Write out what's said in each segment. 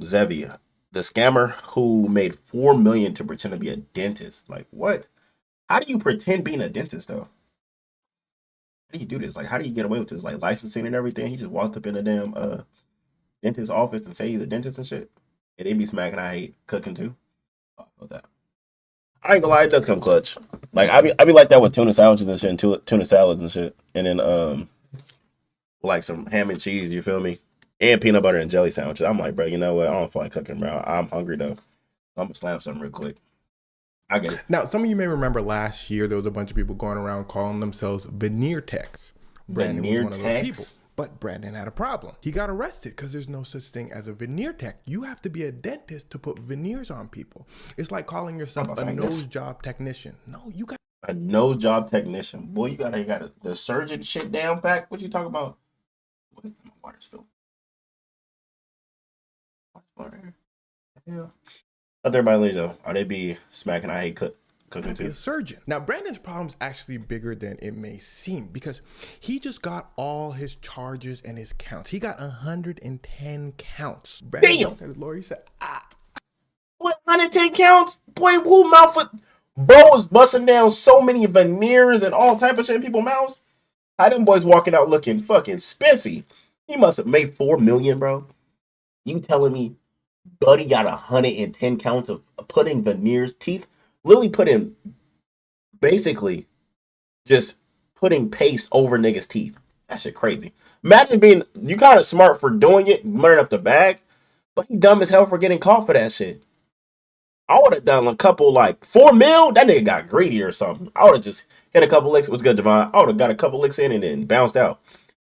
Zevi, the scammer who made 4 million to pretend to be a dentist. Like what? How do you pretend being a dentist though? How do you do this? Like how do you get away with this? Like licensing and everything? He just walked up in a damn dentist office and say he's a dentist and shit. And they be smacking. I hate cooking too. Oh, I feel that. I ain't gonna lie, it does come clutch. Like I be like that with tuna sandwiches and shit, and tuna salads and shit, and then like some ham and cheese. You feel me? And peanut butter and jelly sandwiches. I'm like, bro, you know what? I don't feel like cooking, bro. I'm hungry though. I'm gonna slam something real quick. I get it. Now, some of you may remember last year there was a bunch of people going around calling themselves veneer techs. Brandon was Veneer one of those people. techs? But Brandon had a problem. He got arrested because there's no such thing as a veneer tech. You have to be a dentist to put veneers on people. It's like calling yourself a nose job technician. No, you got A nose job technician. Boy, you got the surgeon shit down pack. What you talking about? What? Water spill. Water. Yeah. Out there by Lizzo. Are they be smacking? I hate cooking be a too. surgeon. Now, Brandon's problem's actually bigger than it may seem because he just got all his charges and his counts. He got 110 counts. Brandon Damn. looked at his lawyer. He said, What 110 counts? Boy, who mouth with bro was busting down so many veneers and all type of shit in people's mouths. How them boys walking out looking fucking spiffy? He must have made 4 million, bro. You telling me Buddy got 110 counts of putting veneers, teeth, literally putting basically just putting paste over niggas' teeth. That shit crazy. Imagine being you kind of smart for doing it, murdering up the bag, but he dumb as hell for getting caught for that shit. I would have done a couple like 4 mil. That nigga got greedy or something. I would have just hit a couple licks. What's good, Javon? I would have got a couple licks in and then bounced out.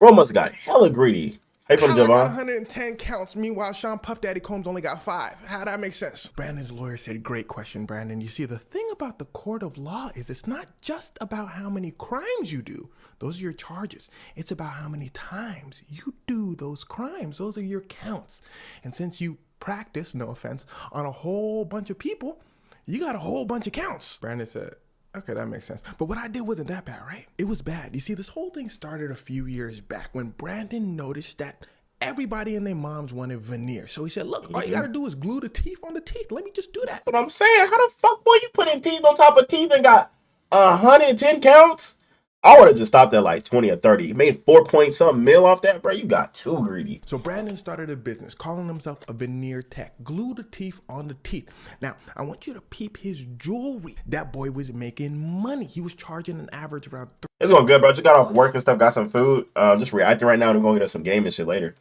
Bro must have got hella greedy. Hey, from how I got Javon. 110 counts, meanwhile Sean Puff Daddy Combs only got 5. How that make sense? Brandon's lawyer said, great question, Brandon. You see, the thing about the court of law is it's not just about how many crimes you do. Those are your charges. It's about how many times you do those crimes. Those are your counts. And since you practice, no offense, on a whole bunch of people, you got a whole bunch of counts. Brandon said, okay, that makes sense. But what I did wasn't that bad, right? It was bad. You see, this whole thing started a few years back when Brandon noticed that everybody and their moms wanted veneer. So he said, look, all you gotta do is glue the teeth on the teeth. Let me just do that. But I'm saying, how the fuck boy you putting teeth on top of teeth and got 110 counts? I would have just stopped at like 20 or 30. You made 4 point something mil off that, bro. You got too greedy. So Brandon started a business calling himself a veneer tech. Glue the teeth on the teeth. Now, I want you to peep his jewelry. That boy was making money. He was charging an average around It's going good, bro. Just got off work and stuff, got some food. Just reacting right now and we're gonna get us some game and shit later.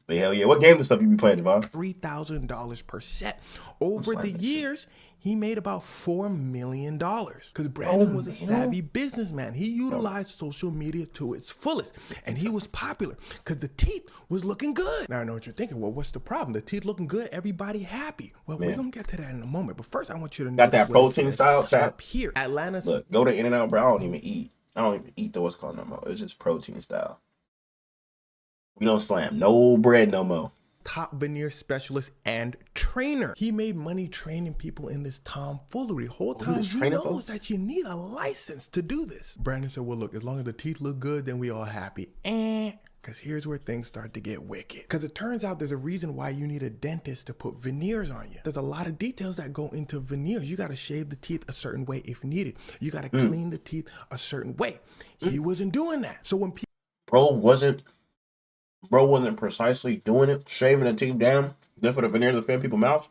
But hell yeah, what game and stuff you be playing, Javon? $3,000 per set. Over the years, he made about $4 million because Brandon was a savvy businessman. He utilized social media to its fullest, and he was popular because the teeth was looking good. Now I know what you're thinking. Well, what's the problem? The teeth looking good, everybody happy. Well, we're gonna get to that in a moment. But first, I want you to know Got that protein style chat up here. Atlanta's look. Go to In-N-Out, bro. I don't even eat. I don't even eat the what's called no more. It's just protein style. We don't slam no bread no more. Top veneer specialist and trainer. He made money training people in this tomfoolery. Whole time he knows that you need a license to do this. Brandon said, well, look, as long as the teeth look good, then we all happy. Because here's where things start to get wicked. Because it turns out there's a reason why you need a dentist to put veneers on you. There's a lot of details that go into veneers. You got to shave the teeth a certain way if needed. You got to clean the teeth a certain way. He wasn't doing that. So when people... Bro wasn't precisely doing it, shaving the teeth down, just for the veneers to fit in people's mouths.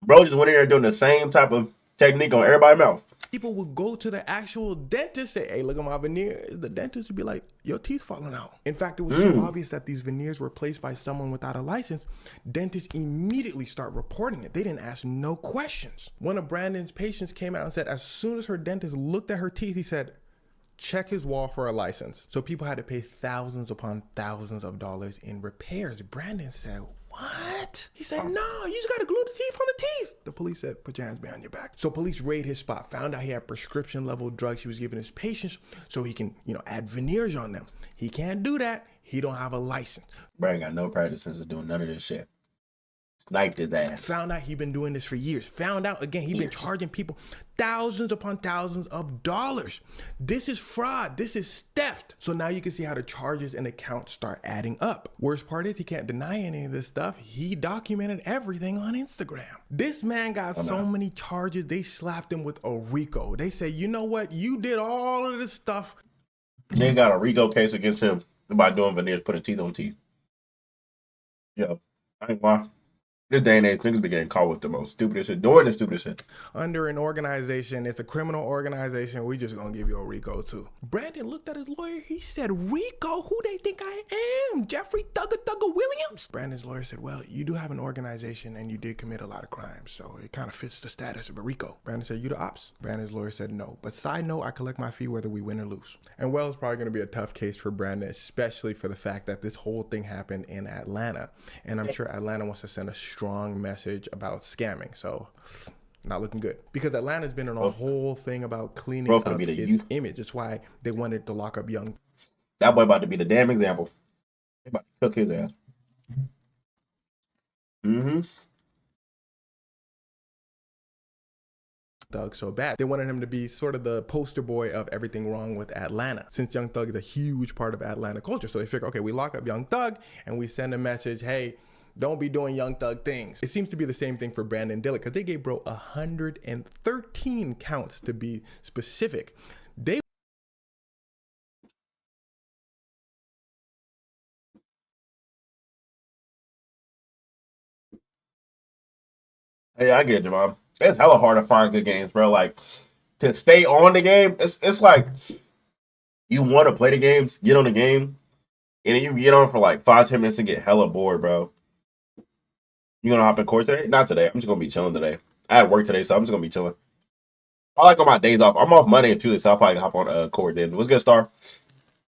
Bro just went in there doing the same type of technique on everybody's mouth. People would go to the actual dentist, say, hey, look at my veneers. The dentist would be like, your teeth falling out. In fact, it was so obvious that these veneers were placed by someone without a license, dentists immediately start reporting it. They didn't ask no questions. One of Brandon's patients came out and said, as soon as her dentist looked at her teeth, he said, check his wall for a license. So people had to pay thousands upon thousands of dollars in repairs. Brandon said, what? He said, no, you just gotta glue the teeth on the teeth. The police said, put your hands behind your back. So police raided his spot, found out he had prescription level drugs he was giving his patients so he can, add veneers on them. He can't do that. He don't have a license. Bro ain't got no practice since doing none of this shit. Sniped his ass. Found out he'd been doing this for years. Found out again, he'd been charging people thousands upon thousands of dollars. This is fraud. This is theft. So now you can see how the charges and accounts start adding up. Worst part is he can't deny any of this stuff. He documented everything on Instagram. This man got so many charges, they slapped him with a RICO. They say, you know what? You did all of this stuff. They got a RICO case against him by doing veneers, putting teeth on teeth. Yeah, I ain't why. This day and age, niggas be getting caught with the most stupidest shit, doing the stupidest shit. Under an organization, it's a criminal organization, we just gonna give you a RICO too. Brandon looked at his lawyer, he said, RICO? Who they think I am? Jeffrey Thugger Williams? Brandon's lawyer said, well, you do have an organization and you did commit a lot of crimes, so it kind of fits the status of a RICO. Brandon said, you the ops? Brandon's lawyer said, no. But side note, I collect my fee whether we win or lose. And well, it's probably gonna be a tough case for Brandon, especially for the fact that this whole thing happened in Atlanta. And I'm sure Atlanta wants to send a strong message about scamming, so not looking good because Atlanta's been on a whole thing about cleaning up its image. That's why they wanted to lock up Young. That boy about to be the damn example. They about to cook his ass. Thug so bad. They wanted him to be sort of the poster boy of everything wrong with Atlanta, since Young Thug is a huge part of Atlanta culture. So they figure, okay, we lock up Young Thug and we send a message, hey, don't be doing Young Thug things. It seems to be the same thing for Brandon Dillard because they gave bro 113 counts to be specific. They Hey, I get it, Javon. It's hella hard to find good games, bro. Like, to stay on the game, it's like you want to play the games, get on the game, and then you get on for like 5-10 minutes and get hella bored, bro. You gonna hop in court today? Not today. I'm just gonna be chilling today. I had work today, so I'm just gonna be chilling. I like on my days off. I'm off Monday and Tuesday, so I'll probably hop on court then. What's good, Star?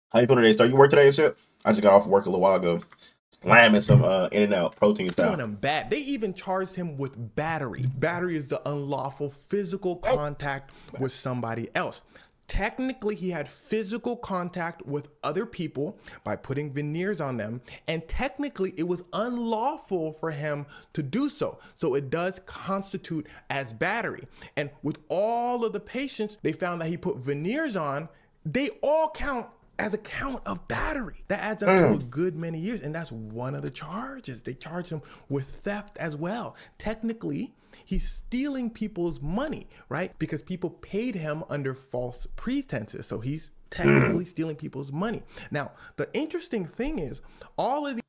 How you feeling today, Star? You work today and shit? I just got off work a little while ago. Slamming some in and out protein style. Doing him bad. They even charged him with battery. Battery is the unlawful physical contact with somebody else. Technically, he had physical contact with other people by putting veneers on them, and technically it was unlawful for him to do so. So it does constitute as battery. And with all of the patients, they found that he put veneers on, they all count as a count of battery. That adds up to a good many years, and that's one of the charges. They charge him with theft as well. Technically, he's stealing people's money, right? Because people paid him under false pretenses. So he's technically stealing people's money. Now, the interesting thing is, all of the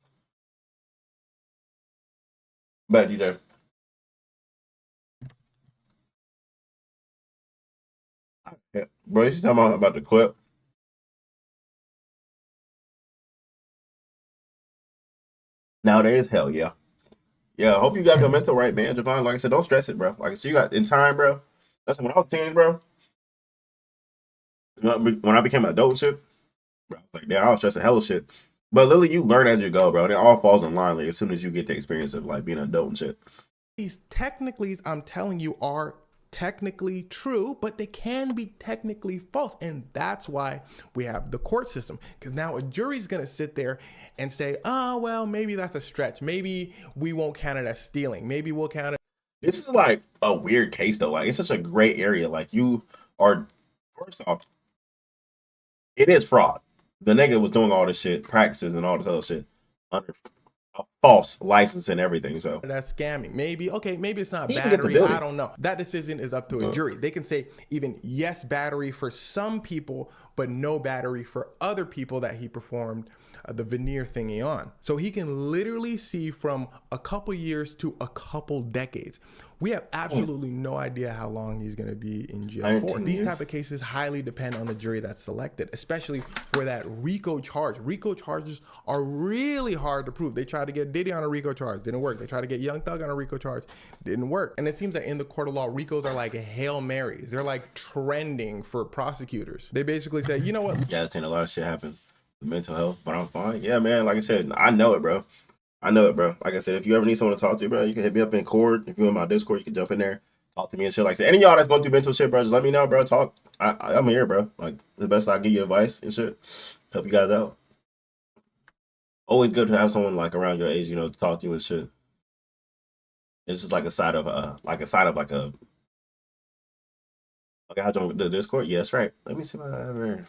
Bad, DJ. Yeah. Bro, you talking about the clip? Nowadays, hell yeah. Yeah, I hope you got your mental right, man, Javon. Like I said, don't stress it, bro. Like I said, you got in time, bro. That's when I was 10, bro. When I became an adult and shit, bro, like, yeah, I was stressing hella shit. But literally, you learn as you go, bro. And it all falls in line, like, as soon as you get the experience of, like, being an adult and shit. These technically, I'm telling you, are technically true, but they can be technically false. And that's why we have the court system. Because now a jury's going to sit there and say, oh, well, maybe that's a stretch. Maybe we won't count it as stealing. Maybe we'll count it. This is like a weird case, though. Like, it's such a gray area. Like, you are, first off, it is fraud. The nigga was doing all this shit, practices and all this other shit under a false license and everything. So that's scamming. Maybe, okay, maybe it's not battery. I don't know. That decision is up to a jury. They can say even yes, battery for some people, but no battery for other people that he performed the veneer thingy on. So he can literally see from a couple years to a couple decades. We have absolutely no idea how long he's going to be in jail for. These type of cases highly depend on the jury that's selected, especially for that RICO charge. RICO charges are really hard to prove. They tried to get Diddy on a RICO charge, didn't work. They tried to get Young Thug on a RICO charge, didn't work. And it seems that in the court of law, RICOs are like Hail Marys. They're like trending for prosecutors. They basically say, you know what? Yeah, I've seen a lot of shit happen. Mental health, but I'm fine. Yeah, man. Like I said, I know it, bro. I know it, bro. Like I said, if you ever need someone to talk to, bro, you can hit me up in court. If you're in my Discord, you can jump in there, talk to me and shit. Like I said, any of y'all that's going through mental shit, bro, just let me know, bro. Talk. I'm here, bro. Like, the best I give you advice and shit. Help you guys out. Always good to have someone like around your age, you know, to talk to you and shit. It's just like a side of like a. Okay, I joined the Discord. Yes, right. Let me see if I ever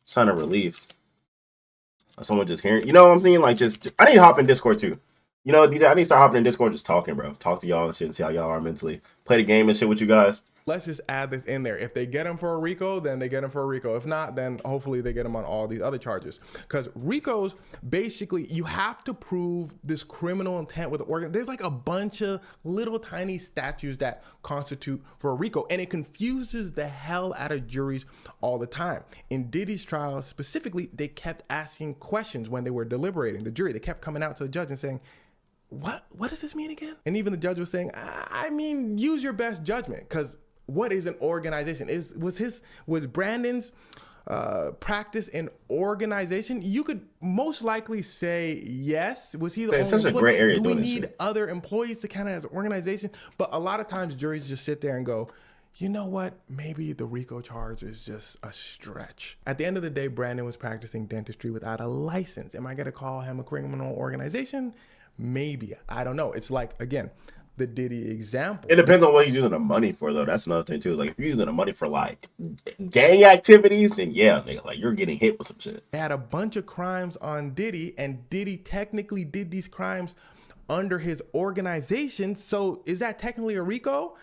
sign a relief. Someone just hearing. You know what I'm saying? Like, just I need to hop in Discord too. You know, I need to start hopping in Discord, just talking, bro. Talk to y'all and shit, and see how y'all are mentally. Play the game and shit with you guys. Let's just add this in there. If they get him for a RICO, then they get him for a RICO. If not, then hopefully they get him on all these other charges. Because RICOs, basically, you have to prove this criminal intent with the organ. There's like a bunch of little tiny statutes that constitute for a RICO, and it confuses the hell out of juries all the time. In Diddy's trial specifically, they kept asking questions when they were deliberating. The jury, they kept coming out to the judge and saying, what does this mean again? And even the judge was saying, I mean, use your best judgment, because what is an organization? Was Brandon's practice an organization? You could most likely say yes. Was he the only? It's such a great area. Do we doing need shit. other employees to count as an organization? But a lot of times juries just sit there and go, you know what? Maybe the RICO charge is just a stretch. At the end of the day, Brandon was practicing dentistry without a license. Am I going to call him a criminal organization? Maybe. I don't know. It's like, again, the Diddy example. It depends on what you're using the money for, though. That's another thing too. Like, if you're using the money for like gang activities, then yeah, nigga, like you're getting hit with some shit. They had a bunch of crimes on Diddy, and Diddy technically did these crimes under his organization. So is that technically a RICO?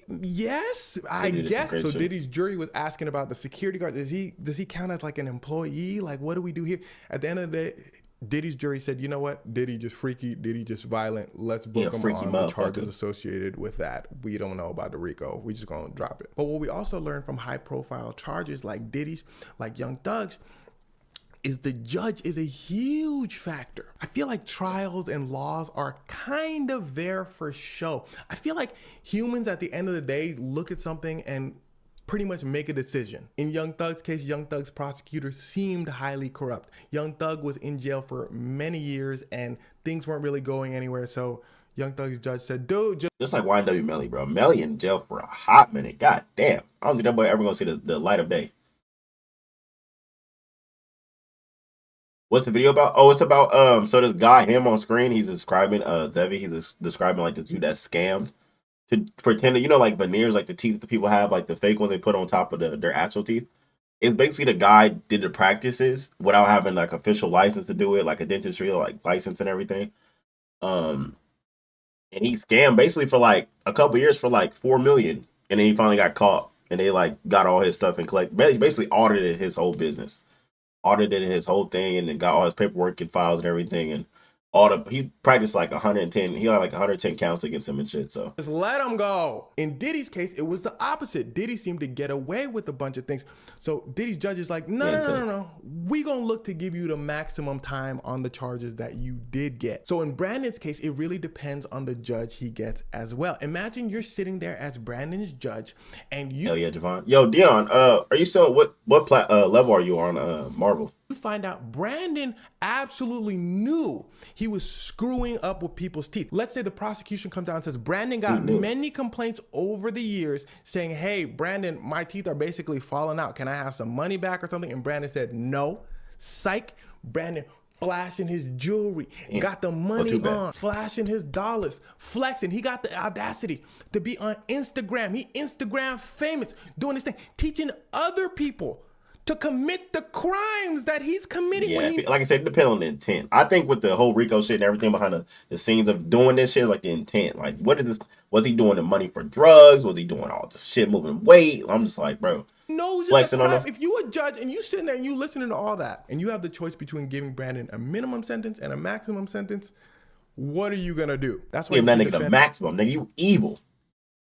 Yes, I guess. So Diddy's jury was asking about the security guard. Does he count as like an employee? Like, what do we do here? At the end of the day, Diddy's jury said, you know what? Diddy just freaky. Diddy just violent. Let's book him on the charges associated with that. We don't know about the RICO. We just gonna drop it. But what we also learned from high profile charges like Diddy's, like Young Thug's, is the judge is a huge factor. I feel like trials and laws are kind of there for show. I feel like humans at the end of the day look at something and pretty much make a decision. In Young Thug's case, Young Thug's prosecutor seemed highly corrupt. Young Thug was in jail for many years and things weren't really going anywhere. So Young Thug's judge said, dude, just like YNW Melly, bro. Melly in jail for a hot minute. God damn. I don't think that boy ever gonna see the light of day. What's the video about? Oh, it's about so this guy, him on screen, he's describing Zevi, he's describing like this dude that scammed to pretend that, you know, like veneers, like the teeth that people have, like the fake ones they put on top of their actual teeth. It's basically the guy did the practices without having like official license to do it, like a dentistry like license and everything. And he scammed basically for like a couple years for like 4 million, and then he finally got caught, and they like got all his stuff and basically audited his whole business, audited his whole thing, and then got all his paperwork and files and everything, and he practiced like 110. He had like 110 counts against him and shit. So just let him go. In Diddy's case, it was the opposite. Diddy seemed to get away with a bunch of things. So Diddy's judge is like, no. We gonna look to give you the maximum time on the charges that you did get. So in Brandon's case, it really depends on the judge he gets as well. Imagine you're sitting there as Brandon's judge, and you. Hell yeah, Javon. Yo, Dion, are you still what level are you on Marvel? You find out Brandon absolutely knew he was screwing up with people's teeth. Let's say the prosecution comes out and says, Brandon got many complaints over the years saying, hey, Brandon, my teeth are basically falling out. Can I have some money back or something? And Brandon said, no. Psych. Brandon flashing his jewelry, got the money on, flashing his dollars, flexing. He got the audacity to be on Instagram. He Instagram famous, doing this thing, teaching other people to commit the crimes that he's committing. Yeah, like I said, it depends on the intent. I think with the whole RICO shit and everything behind the scenes of doing this shit, like the intent. Like, what is this? Was he doing the money for drugs? Was he doing all this shit, moving weight? I'm just like, bro. No, flexing on them. If you a judge and you sitting there and you listening to all that, and you have the choice between giving Brandon a minimum sentence and a maximum sentence, what are you gonna do? That's why give that nigga the maximum. Nigga, you evil.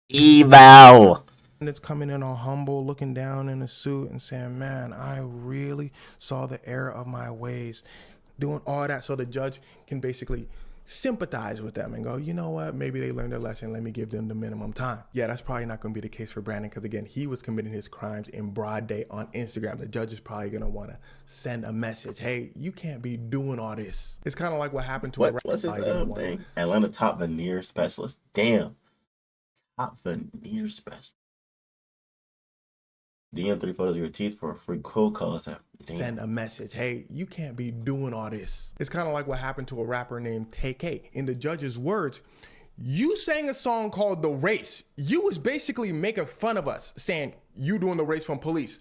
Evil. And it's coming in all humble, looking down in a suit and saying, man, I really saw the error of my ways, doing all that. So the judge can basically sympathize with them and go, you know what, maybe they learned their lesson. Let me give them the minimum time. Yeah, that's probably not going to be the case for Brandon, because again, he was committing his crimes in broad day on Instagram. The judge is probably going to want to send a message. Hey, you can't be doing all this. It's kind of like what happened to what's his thing? Atlanta top veneer specialist. Damn. Top veneer specialist. DM 3 photos of your teeth for a free cool color. Send a message. Hey, you can't be doing all this. It's kind of like what happened to a rapper named TK. In the judge's words, You sang a song called The Race. You was basically making fun of us, saying you doing the race from police.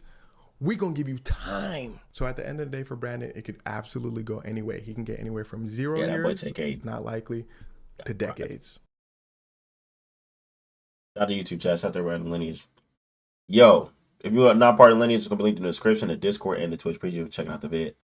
We gonna give you time. So at the end of the day for Brandon, it could absolutely go anyway. He can get anywhere from 0 Yeah, that boy years, take 8. not likely, to decades. Out of YouTube chat, out there random lineage. Yo, if you are not part of lineage, it's gonna be linked in the description, the Discord, and the Twitch. Appreciate you checking out the vid.